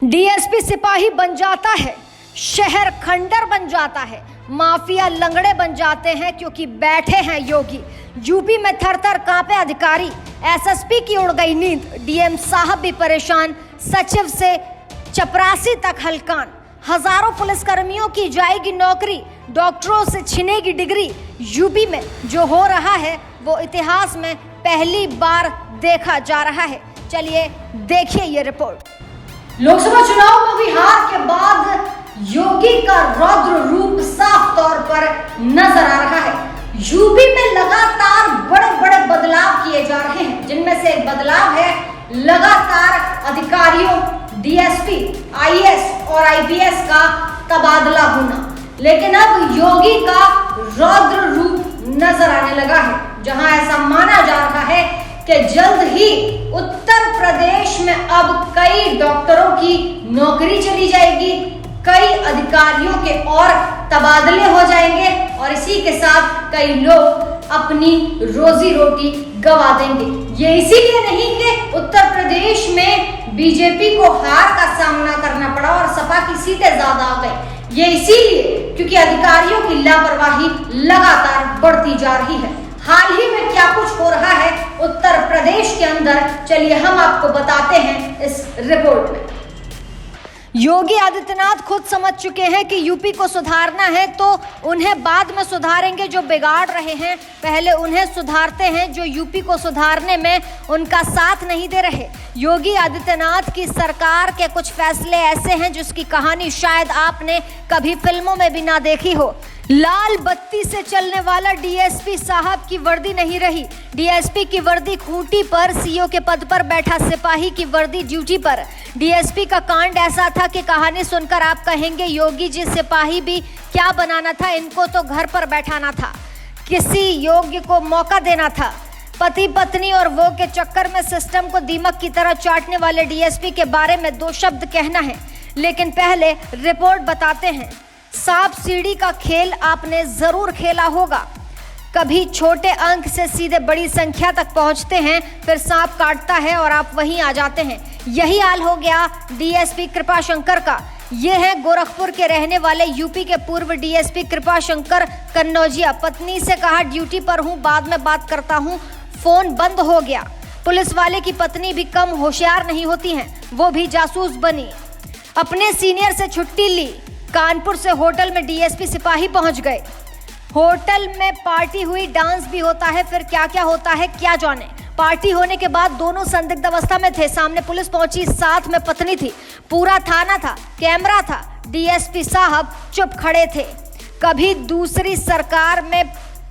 DSP सिपाही बन जाता है, शहर खंडर बन जाता है, माफिया लंगड़े बन जाते हैं क्योंकि बैठे हैं योगी। यूपी में थर थर कांपे अधिकारी, एसएसपी की उड़ गई नींद, डीएम साहब भी परेशान, सचिव से चपरासी तक हलकान। हजारों पुलिसकर्मियों की जाएगी नौकरी, डॉक्टरों से छिनेगी डिग्री। यूपी में जो हो रहा है वो इतिहास में पहली बार देखा जा रहा है। चलिए देखिए ये रिपोर्ट। लोकसभा चुनाव में हुई हार के बाद योगी का रौद्र रूप साफ तौर पर नजर आ रहा है। यूपी में लगातार बड़े बड़े बदलाव किए जा रहे हैं, जिनमें से एक बदलाव है लगातार अधिकारियों डीएसपी, आईएएस और आईपीएस का तबादला होना। लेकिन अब योगी का रौद्र रूप नजर आने लगा है, जहां ऐसा माना जा रहा है कि जल्द ही उत्तर प्रदेश में अब कई डॉक्टरों की नौकरी चली जाएगी, कई अधिकारियों के और तबादले हो जाएंगे और इसी के साथ कई लोग अपनी रोजी रोटी गंवा देंगे। ये इसीलिए नहीं कि उत्तर प्रदेश में बीजेपी को हार का सामना करना पड़ा और सपा की सीटें ज्यादा आ गई, ये इसीलिए क्योंकि अधिकारियों की लापरवाही लगातार बढ़ती जा रही है। हाल ही में क्या कुछ हो रहा है उत्तर प्रदेश के अंदर, चलिए हम आपको बताते हैं इस रिपोर्ट में। योगी आदित्यनाथ खुद समझ चुके हैं कि यूपी को सुधारना है तो उन्हें बाद में सुधारेंगे जो बिगाड़ रहे हैं, पहले उन्हें सुधारते हैं जो यूपी को सुधारने में उनका साथ नहीं दे रहे। योगी आदित्यनाथ की सरकार के कुछ फैसले ऐसे हैं जिसकी कहानी शायद आपने कभी फिल्मों में भी ना देखी हो। लाल बत्ती से चलने वाला डीएसपी साहब की वर्दी नहीं रही, डीएसपी की वर्दी खूंटी पर, सीओ के पद पर बैठा सिपाही की वर्दी ड्यूटी पर। डीएसपी का कांड ऐसा था कि कहानी सुनकर आप कहेंगे योगी जी सिपाही भी क्या बनाना था, इनको तो घर पर बैठाना था, किसी योग्य को मौका देना था। पति पत्नी और वो के चक्कर में सिस्टम को दीमक की तरह चाटने वाले डीएसपी के बारे में दो शब्द कहना है, लेकिन पहले रिपोर्ट बताते हैं। सांप सीढ़ी का खेल आपने जरूर खेला होगा। कभी छोटे अंक से सीधे बड़ी संख्या तक पहुंचते हैं, फिर सांप काटता है और आप वहीं आ जाते हैं। यही हाल हो गया डीएसपी कृपाशंकर का। ये है गोरखपुर के रहने वाले यूपी के पूर्व डीएसपी कृपाशंकर कन्नौजिया। पत्नी से कहा ड्यूटी पर हूं, बाद में बात करता हूं, फोन बंद हो गया। पुलिस वाले की पत्नी भी कम होशियार नहीं होती हैं, वो भी जासूस बनी, अपने सीनियर से छुट्टी ली, कानपुर से होटल में डीएसपी सिपाही पहुंच गए। होटल में पार्टी हुई, डांस भी होता है, फिर क्या क्या होता है क्या जाने। पार्टी होने के बाद दोनों संदिग्ध अवस्था में थे, सामने पुलिस पहुंची, साथ में पत्नी थी, पूरा थाना था, कैमरा था, डीएसपी साहब चुप खड़े थे। कभी दूसरी सरकार में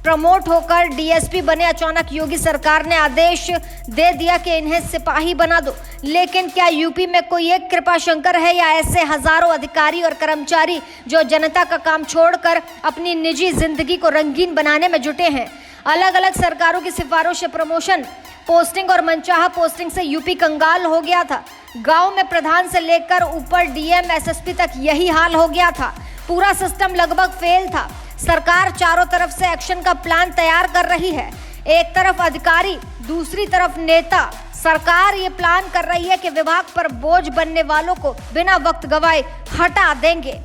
प्रमोट होकर डीएसपी बने, अचानक योगी सरकार ने आदेश दे दिया कि इन्हें सिपाही बना दो। लेकिन क्या यूपी में कोई एक कृपाशंकर है या ऐसे हजारों अधिकारी और कर्मचारी जो जनता का काम छोड़कर अपनी निजी जिंदगी को रंगीन बनाने में जुटे हैं? अलग अलग सरकारों की सिफारिश से प्रमोशन, पोस्टिंग और मनचाहा पोस्टिंग से यूपी कंगाल हो गया था। गांव में प्रधान से लेकर ऊपर डीएम एसएसपी तक यही हाल हो गया था। पूरा सिस्टम लगभग फेल था। सरकार चारों तरफ से एक्शन का प्लान तैयार कर रही है, एक तरफ अधिकारी, दूसरी तरफ नेता। सरकार ये प्लान कर रही है कि विभाग पर बोझ बनने वालों को बिना वक्त गवाए हटा देंगे।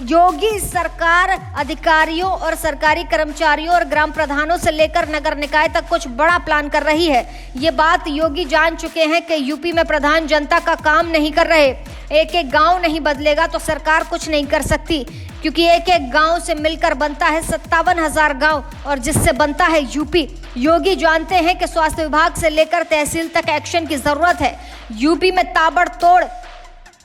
योगी सरकार अधिकारियों और सरकारी कर्मचारियों और ग्राम प्रधानों से लेकर नगर निकाय तक कुछ बड़ा प्लान कर रही है। ये बात योगी जान चुके हैं कि यूपी में प्रधान जनता का काम नहीं कर रहे। एक एक गांव नहीं बदलेगा तो सरकार कुछ नहीं कर सकती, क्योंकि एक एक गांव से मिलकर बनता है 57,000 गांव और जिससे बनता है यूपी। योगी जानते हैं कि स्वास्थ्य विभाग से लेकर तहसील तक एक्शन की जरूरत है। यूपी में ताबड़तोड़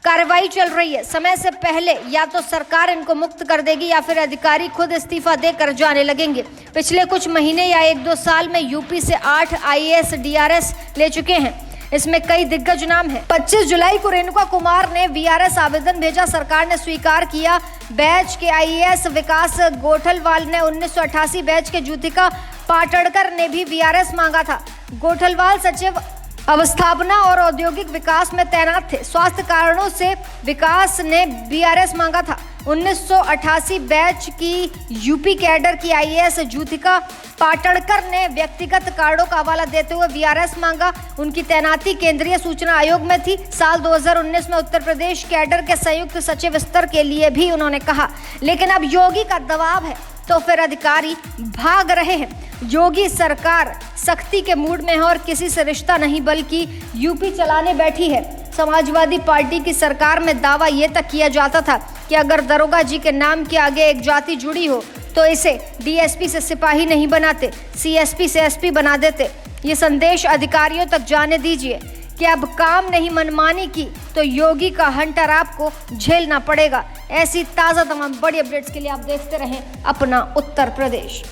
कार्रवाई चल रही है। समय से पहले या तो सरकार इनको मुक्त कर देगी या फिर अधिकारी खुद इस्तीफा देकर जाने लगेंगे। पिछले कुछ महीने या 1-2 साल में यूपी से 8 आईएएस डीआरएस ले चुके हैं। इसमें कई दिग्गज नाम हैं। 25 जुलाई को रेणुका कुमार ने वीआरएस आवेदन भेजा, सरकार ने स्वीकार किया। बैच के आईएएस विकास गोठलवाल ने 1988 बैच के ज्योतिका पाटड़कर ने भी वीआरएस मांगा था। गोठलवाल सचिव अवस्थापना और औद्योगिक विकास में तैनात थे। स्वास्थ्य कारणों से विकास ने वीआरएस मांगा था। 1988 बैच की यूपी कैडर की आईएएस ज्योतिका पाटड़कर ने व्यक्तिगत कार्डों का हवाला देते हुए वीआरएस मांगा। उनकी तैनाती केंद्रीय सूचना आयोग में थी। साल 2019 में उत्तर प्रदेश कैडर के संयुक्त सचिव स्तर के लिए भी उन्होंने कहा, लेकिन अब योगी का दबाव है तो फिर अधिकारी भाग रहे हैं। योगी सरकार सख्ती के मूड में है और किसी से रिश्ता नहीं बल्कि यूपी चलाने बैठी है। समाजवादी पार्टी की सरकार में दावा ये तक किया जाता था कि अगर दरोगा जी के नाम के आगे एक जाति जुड़ी हो तो इसे डीएसपी से सिपाही नहीं बनाते, सीएसपी से एसपी बना देते। ये संदेश अधिकारियों तक जाने दीजिए कि अब काम नहीं मनमानी की तो योगी का हंटर आपको झेलना पड़ेगा। ऐसी ताज़ा तमाम बड़ी अपडेट्स के लिए आप देखते रहें अपना उत्तर प्रदेश।